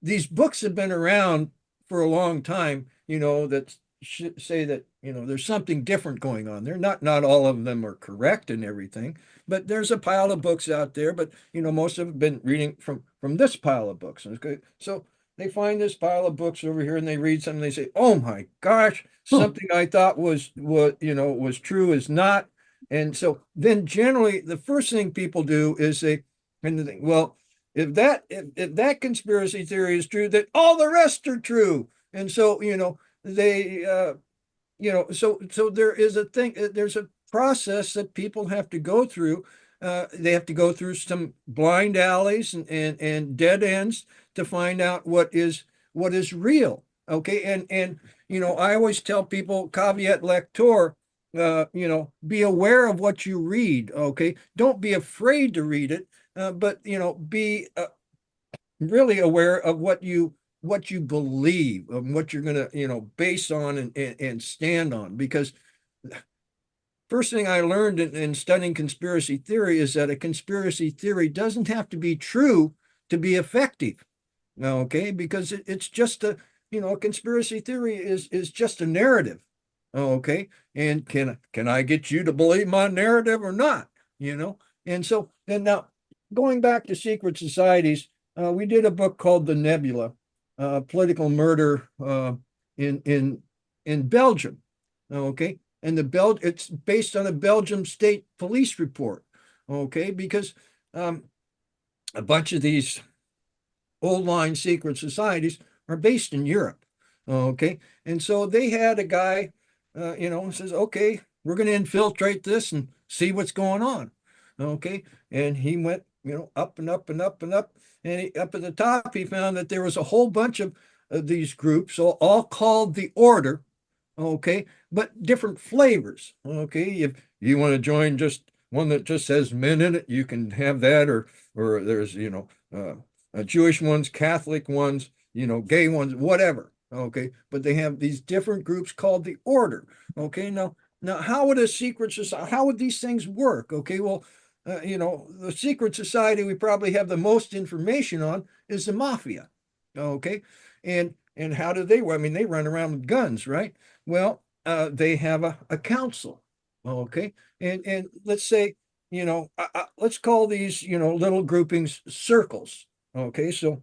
Speaker 2: these books have been around for a long time, that say that, there's something different going on. They're not all of them are correct and everything, but there's a pile of books out there, but most of them have been reading from this pile of books. Okay. So they find this pile of books over here and they read something, they say, oh my gosh,
Speaker 3: Huh.
Speaker 2: something I thought was true is not. And so then generally the first thing people do is and they think, well, if that conspiracy theory is true, then all the rest are true. And so, they so there is a thing, there's a process that people have to go through. They have to go through some blind alleys and dead ends to find out what is real. Okay. And I always tell people, caveat lector, be aware of what you read. Okay. Don't be afraid to read it, but be really aware of what you believe, of what you're going to base on and stand on. Because first thing I learned in studying conspiracy theory is that a conspiracy theory doesn't have to be true to be effective. Okay, because it's just a conspiracy theory is just a narrative. Okay, and can I get you to believe my narrative or not? And so then now going back to secret societies, we did a book called The Nebula, political murder in Belgium. Okay, and it's based on a Belgium state police report. Okay, because a bunch of these old line secret societies are based in Europe. Okay, and so they had a guy, says, okay, we're going to infiltrate this and see what's going on. Okay, and he went, up and up and up and up, and up at the top, he found that there was a whole bunch of these groups, all called the Order. Okay, but different flavors. Okay, if you want to join just one that just says men in it, you can have that, or there's Jewish ones, Catholic ones, gay ones, whatever. Okay, but they have these different groups called the Order. Okay, now how would a secret society? How would these things work? Okay, well, the secret society we probably have the most information on is the mafia. Okay, and how do they? I mean, they run around with guns, right? Well, they have a council. Okay, and let's say let's call these little groupings circles. Okay, so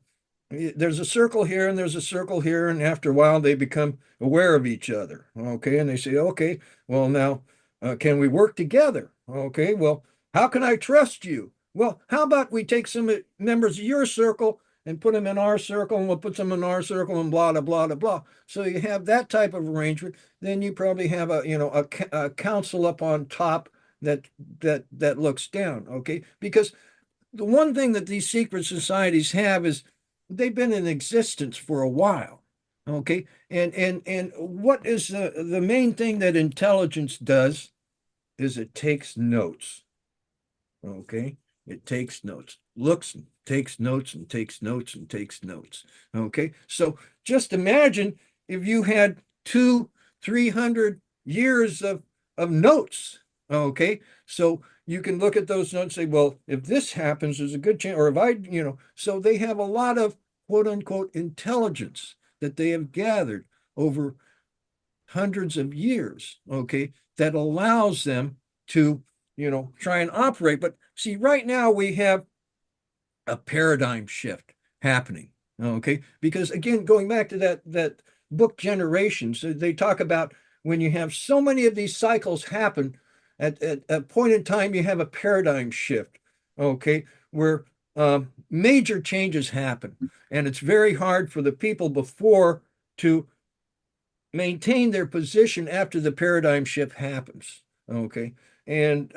Speaker 2: there's a circle here and there's a circle here, and after a while they become aware of each other. Okay, and they say, okay, well now, can we work together? Okay, well, how can I trust you? Well, how about we take some members of your circle and put them in our circle, and we'll put them in our circle, and blah, blah, blah, blah, blah. So you have that type of arrangement. Then you probably have a council up on top that looks down. Okay, because the one thing that these secret societies have is they've been in existence for a while. Okay, and what is the main thing that intelligence does is it takes notes. Okay, it takes notes, looks, takes notes, and takes notes, and takes notes. Okay, so just imagine if you had 200-300 years of notes. Okay, so you can look at those notes and say, well, if this happens, there's a good chance, or if so they have a lot of quote unquote intelligence that they have gathered over hundreds of years. Okay, that allows them to try and operate. But see, right now we have a paradigm shift happening. Okay, because again, going back to that book Generations, they talk about when you have so many of these cycles happen at a point in time, you have a paradigm shift. Okay, where major changes happen, and it's very hard for the people before to maintain their position after the paradigm shift happens. Okay, and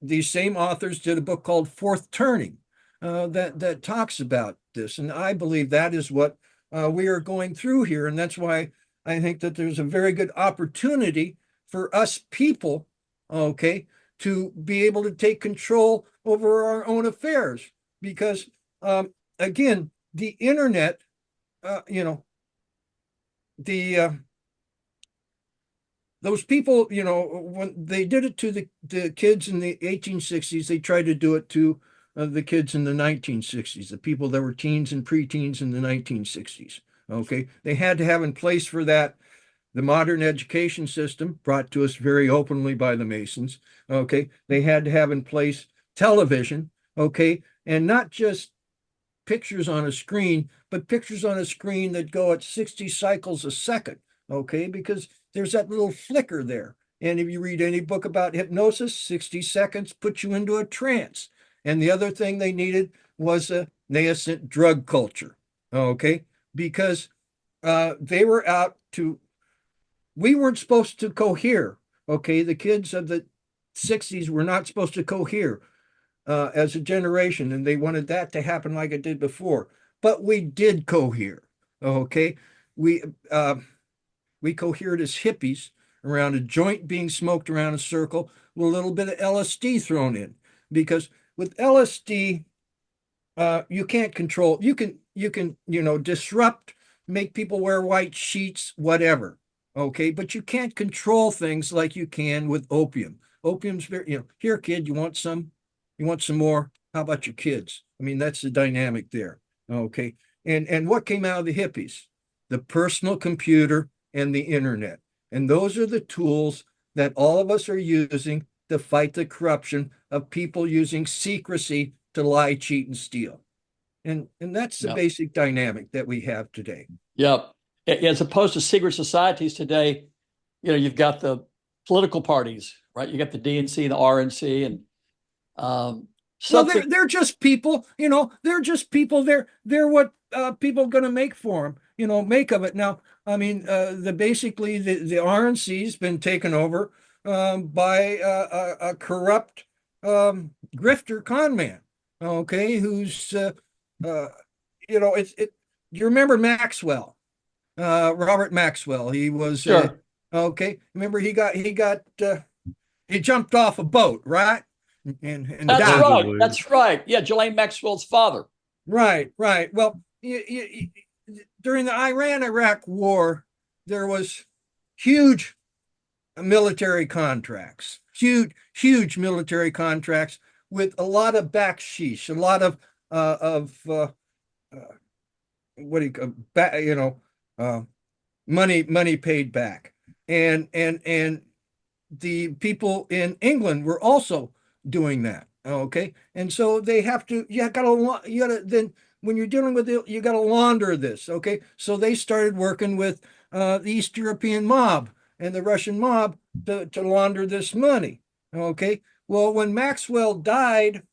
Speaker 2: these same authors did a book called Fourth Turning that talks about this, and I believe that is what we are going through here, and that's why I think that there's a very good opportunity for us people, okay, to be able to take control over our own affairs, because again, the internet, those people, when they did it to the kids in the 1860s, they tried to do it to the kids in the 1960s, the people that were teens and preteens in the 1960s. Okay, they had to have in place for that the modern education system brought to us very openly by the Masons. Okay, they had to have in place television. Okay, and not just pictures on a screen, but pictures on a screen that go at 60 cycles a second. Okay, because there's that little flicker there. And if you read any book about hypnosis, 60 seconds puts you into a trance. And the other thing they needed was a nascent drug culture. Okay, because they were out to we weren't supposed to cohere. Okay, the kids of the 60s were not supposed to cohere as a generation, and they wanted that to happen like it did before. But we did cohere. Okay, we uh, we cohered as hippies around a joint being smoked around a circle with a little bit of LSD thrown in, because with LSD, you can't control. You can disrupt, make people wear white sheets, whatever. Okay, but you can't control things like you can with opium. Opium's very, here, kid, you want some? You want some more? How about your kids? I mean, that's the dynamic there. Okay, and what came out of the hippies? The personal computer and the internet, and those are the tools that all of us are using to fight the corruption of people using secrecy to lie, cheat, and steal. And that's the
Speaker 3: Yep.
Speaker 2: basic dynamic that we have today.
Speaker 3: Yep. As opposed to secret societies today, you've got the political parties, right? You got the DNC and the RNC, and
Speaker 2: Well,
Speaker 3: something.
Speaker 2: they're just people, they're just people. They're what people are going to make for them, make of it. Now, I mean, the RNC's been taken over by a corrupt grifter con man. Okay, who's you remember Maxwell, Robert Maxwell? He was
Speaker 3: Sure.
Speaker 2: okay. Remember he jumped off a boat, right? And
Speaker 3: That's
Speaker 2: died.
Speaker 3: right.
Speaker 1: Supposedly.
Speaker 3: That's right. Yeah, Ghislaine Maxwell's father.
Speaker 2: Right, right. Well, during the Iran-Iraq war, there was huge military contracts, huge military contracts with a lot of backsheesh, a lot of what do you money paid back, and the people in England were also doing that. Okay, and so they have to. You gotta then when you're dealing with it, you gotta launder this. Okay, so they started working with the East European mob and the Russian mob to launder this money. Okay, well, when Maxwell died,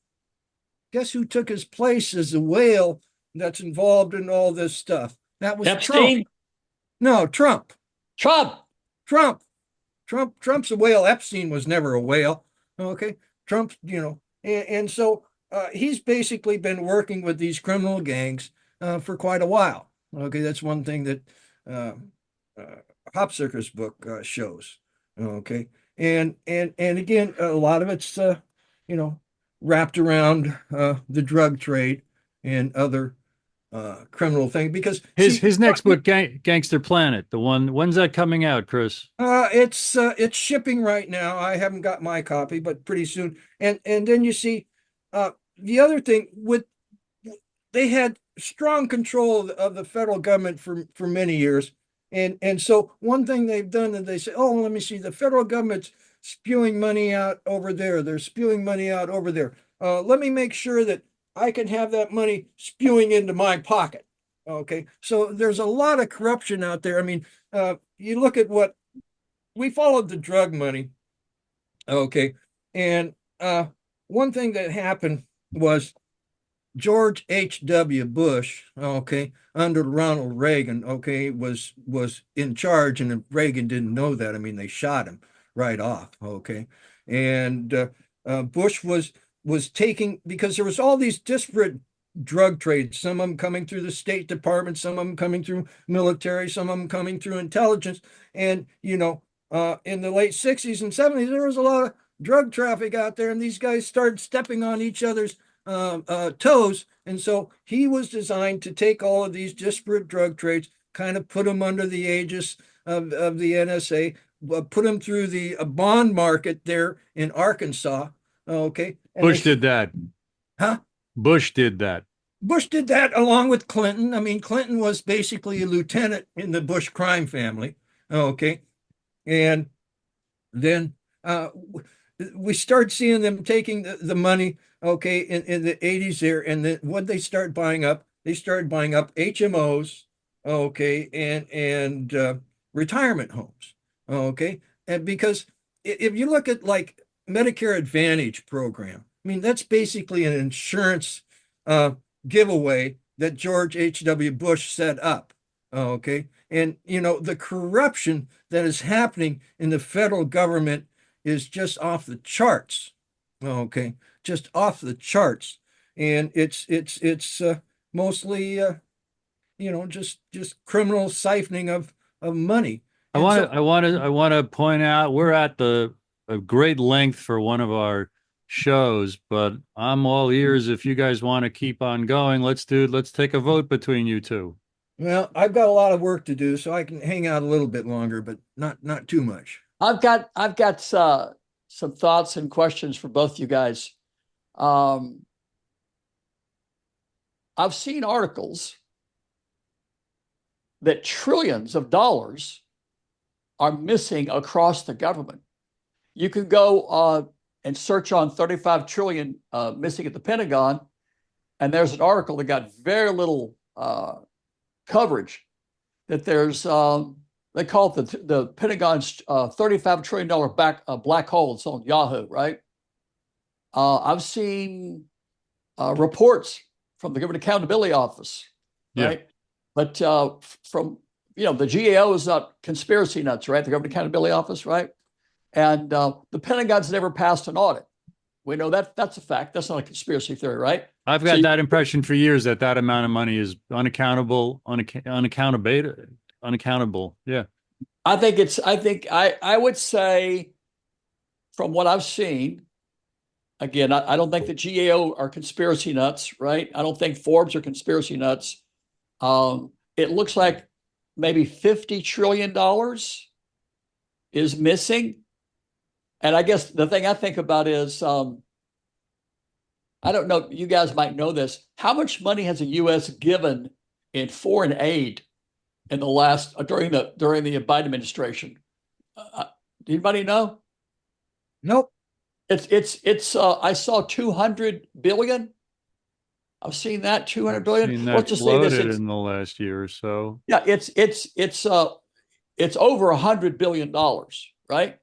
Speaker 2: guess who took his place as the whale that's involved in all this stuff? That was Trump.
Speaker 3: Epstein.
Speaker 2: No, Trump.
Speaker 3: Trump.
Speaker 2: Trump. Trump's a whale. Epstein was never a whale. Okay, Trump, and so he's basically been working with these criminal gangs for quite a while. Okay, that's one thing that uh, Hopsicker's book shows. Okay, and again, a lot of it's wrapped around the drug trade and other criminal things. Because
Speaker 1: His next book, Gangster Planet, when's that coming out, Kris?
Speaker 2: it's shipping right now. I haven't got my copy, but pretty soon. And then you see the other thing they had strong control of the federal government for many years. And so one thing they've done is they say, oh, let me see, the federal government's spewing money out over there. They're spewing money out over there. Let me make sure that I can have that money spewing into my pocket. Okay, so there's a lot of corruption out there. I mean, you look at what we followed the drug money. Okay, and one thing that happened was George H.W. Bush, okay, under Ronald Reagan, okay, was in charge, and Reagan didn't know that. I mean, they shot him right off, okay, and Bush was taking, because there was all these disparate drug trades, some of them coming through the State Department, some of them coming through military, some of them coming through intelligence, and in the late 60s and 70s, there was a lot of drug traffic out there, and these guys started stepping on each other's toes. And so he was designed to take all of these disparate drug trades, kind of put them under the aegis of the NSA, put them through the bond market there in Arkansas. Okay. And
Speaker 1: Bush did that.
Speaker 2: Huh?
Speaker 1: Bush did that.
Speaker 2: Bush did that along with Clinton. I mean, Clinton was basically a lieutenant in the Bush crime family. Okay. And then we start seeing them taking the money, okay, in the 80s there. And then what they start buying up, they started buying up HMOs, okay, and retirement homes, okay. And because if you look at like Medicare Advantage program, I mean, that's basically an insurance giveaway that George H.W. Bush set up, okay. And, you know, the corruption that is happening in the federal government is just off the charts. Okay, just off the charts. And it's mostly, you know, just criminal siphoning of money.
Speaker 1: I
Speaker 2: And
Speaker 1: want
Speaker 2: so,
Speaker 1: to, I want to, I want to point out we're at a great length for one of our shows, but I'm all ears if you guys want to keep on going. Let's take a vote between you two.
Speaker 2: well, I've got a lot of work to do, so I can hang out a little bit longer, but not too much.
Speaker 3: I've got some thoughts and questions for both you guys. Um, I've seen articles that trillions of dollars are missing across the government. You can go and search on 35 trillion missing at the Pentagon, and there's an article that got very little coverage. That there's they call it the Pentagon's $35 trillion black hole. It's on Yahoo, right? I've seen reports from the Government Accountability Office, right? Yeah. But from, you know, the GAO is not conspiracy nuts, right? The Government Accountability Office, right? And the Pentagon's never passed an audit. We know that that's a fact. That's not a conspiracy theory, right?
Speaker 1: I've got that impression for years that amount of money is unaccountable. Yeah.
Speaker 3: I would say from what I've seen, again, I don't think the GAO are conspiracy nuts, right? I don't think Forbes are conspiracy nuts. It looks like maybe $50 trillion is missing. And I guess the thing I think about is, I don't know, you guys might know this. How much money has the U.S. given in foreign aid in the last, during the Biden administration? Anybody know?
Speaker 2: Nope.
Speaker 3: I saw 200 billion. I've seen that 200 billion.
Speaker 1: Seen that
Speaker 3: Let's just say this
Speaker 1: in the last year or so.
Speaker 3: Yeah, it's over $100 billion, right?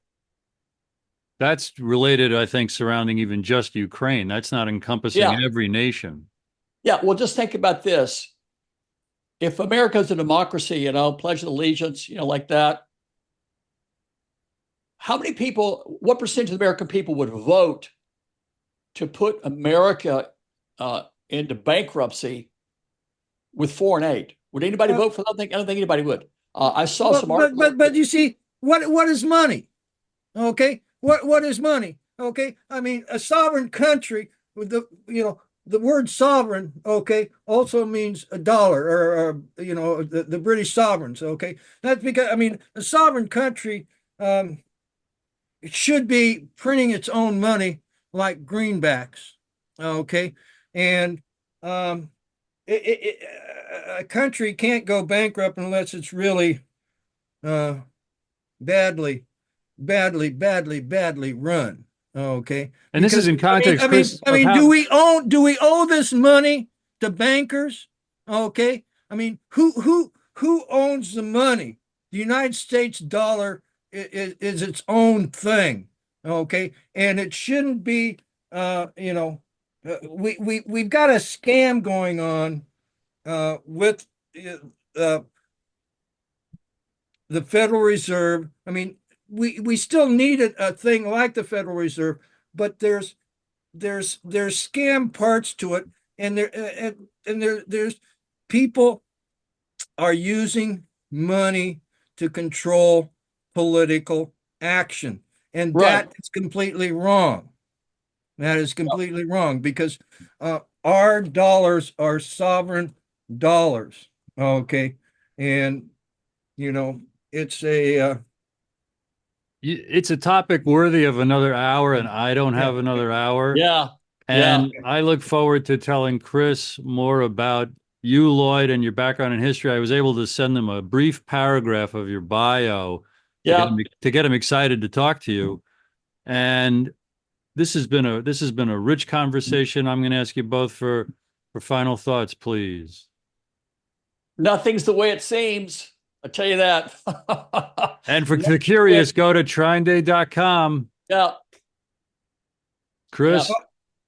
Speaker 1: That's related, I think, surrounding even just Ukraine. That's not encompassing every nation.
Speaker 3: Yeah, well, just think about this. If America's a democracy, you know, Pledge of Allegiance, you know, like that, how many people, what percentage of the American people would vote to put America into bankruptcy with foreign aid? Would anybody vote for that? I don't think anybody would. I saw some articles.
Speaker 2: But you see, what is money? Okay, what is money? Okay, I mean, a sovereign country with the word sovereign, okay, also means a dollar or you know, the British sovereigns. Okay, that's because, I mean, a sovereign country it should be printing its own money like greenbacks. Okay, and a country can't go bankrupt unless it's really badly run. Okay,
Speaker 1: and this is in context. Kris,
Speaker 2: I mean, do we owe this money to bankers? Okay, I mean, who owns the money? The United States dollar is its own thing. Okay, and it shouldn't be. You know, we've got a scam going on with the Federal Reserve. I mean, we still need a thing like the Federal Reserve, but there's scam parts to it, and there's people are using money to control political action, and that is completely wrong. That is completely wrong, because our dollars are sovereign dollars. Okay, and you know, it's a
Speaker 1: topic worthy of another hour, and I don't have another hour.
Speaker 3: Yeah.
Speaker 1: And I look forward to telling Kris more about you, Lloyd, and your background in history. I was able to send them a brief paragraph of your bio to get him excited to talk to you. And this has been a rich conversation. I'm going to ask you both for final thoughts, please.
Speaker 3: Nothing's the way it seems. I tell you that.
Speaker 1: And for the curious, go to TrineDay.com.
Speaker 3: Yeah.
Speaker 1: Kris?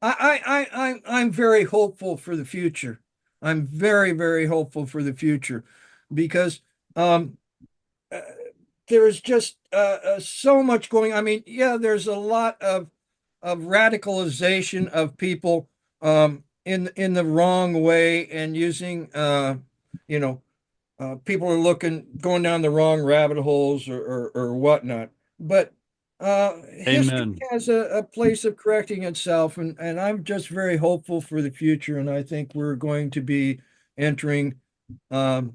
Speaker 2: I'm very hopeful for the future. I'm very, very hopeful for the future, because Um, uh, there's just so much going. I mean, yeah, there's a lot of radicalization of people in the wrong way and using you know people are going down the wrong rabbit holes or whatnot. But history
Speaker 1: Amen.
Speaker 2: has a place of correcting itself, and I'm just very hopeful for the future. And I think we're going to be entering um,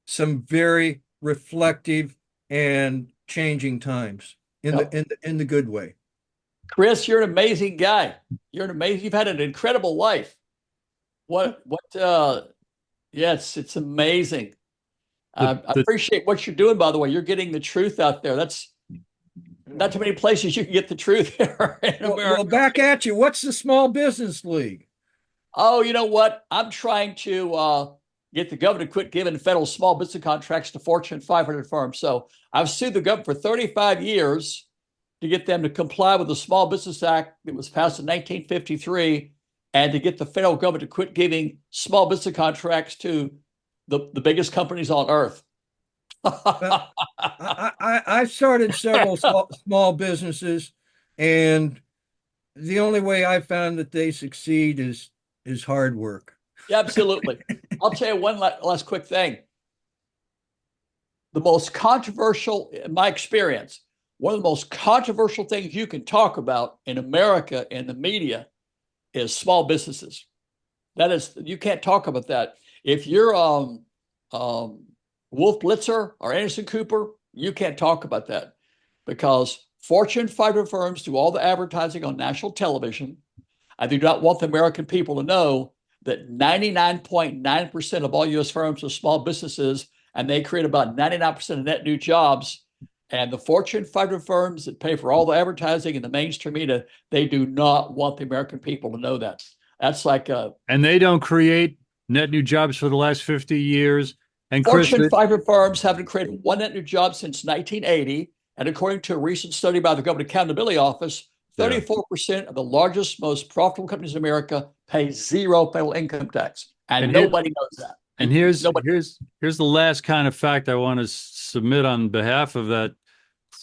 Speaker 2: some very reflective and changing times in
Speaker 3: Yep.
Speaker 2: the good way.
Speaker 3: Kris, you're an amazing guy. You've had an incredible life. Yes, it's amazing. I
Speaker 1: The
Speaker 3: appreciate what you're doing, by the way. You're getting the truth out there. That's not too many places you can get the truth here in America.
Speaker 2: Well, back at you. What's the Small Business League?
Speaker 3: Oh, you know what? I'm trying to get the government to quit giving federal small business contracts to Fortune 500 firms. So I've sued the government for 35 years to get them to comply with the Small Business Act that was passed in 1953 and to get the federal government to quit giving small business contracts to the biggest companies on earth.
Speaker 2: Well, I started several small businesses, and the only way I found that they succeed is hard work.
Speaker 3: Yeah, absolutely. I'll tell you one last quick thing. The most controversial, in my experience, one of the most controversial things you can talk about in America in the media is small businesses. That is, you can't talk about that. If you're Wolf Blitzer or Anderson Cooper, you can't talk about that because Fortune 500 firms do all the advertising on national television. I do not want the American people to know that 99.9% of all U.S. firms are small businesses, and they create about 99% of net new jobs. And the Fortune 500 firms that pay for all the advertising in the mainstream media, they do not want the American people to know that. That's like
Speaker 1: and they don't create net new jobs for the last 50 years. And Kris,
Speaker 3: Fortune 500 firms haven't created one net new job since 1980. And according to a recent study by the Government Accountability Office, 34% of the largest, most profitable companies in America pay zero federal income tax. And nobody knows that.
Speaker 1: And here's the last kind of fact I want to submit on behalf of that.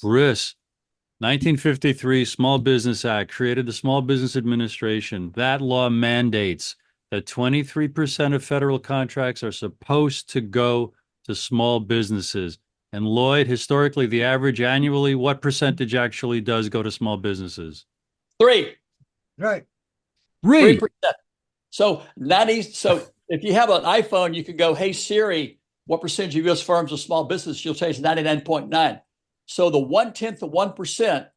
Speaker 1: Kris, 1953 Small Business Act created the Small Business Administration. That law mandates that 23% of federal contracts are supposed to go to small businesses. And Lloyd, historically, the average annually, what percentage actually does go to small businesses?
Speaker 3: 3.
Speaker 2: Right.
Speaker 3: 3%. So if you have an iPhone, you can go, hey Siri, what percentage of U.S. firms are small business? She'll say it's 99.9. So the 1/10 of 1%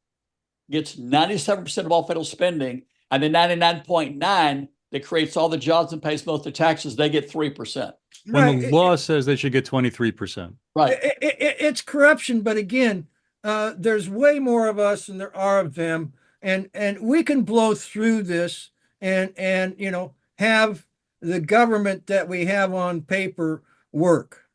Speaker 3: gets 97% of all federal spending, and the 99.9 that creates all the jobs and pays most of the taxes, they get 3%.
Speaker 1: When the law says they should get 23%.
Speaker 3: Right.
Speaker 2: It's corruption, but again, there's way more of us than there are of them, and we can blow through this and have the government that we have on paper work.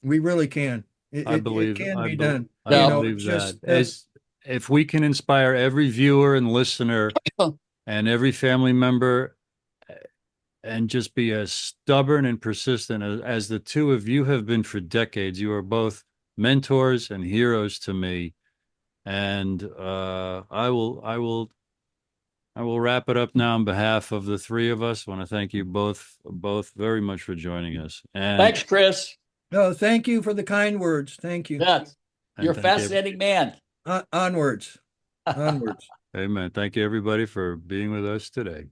Speaker 2: We really can. It can be done.
Speaker 1: I believe that. If we can inspire every viewer and listener and every family member and just be as stubborn and persistent as the two of you have been for decades, you are both mentors and heroes to me. And I will wrap it up now on behalf of the three of us. I want to thank you both very much for joining us. And
Speaker 3: thanks, Kris.
Speaker 2: No, thank you for the kind words. Thank you.
Speaker 3: Yes. You're a fascinating man.
Speaker 2: Onwards. Onwards.
Speaker 1: Amen. Thank you, everybody, for being with us today.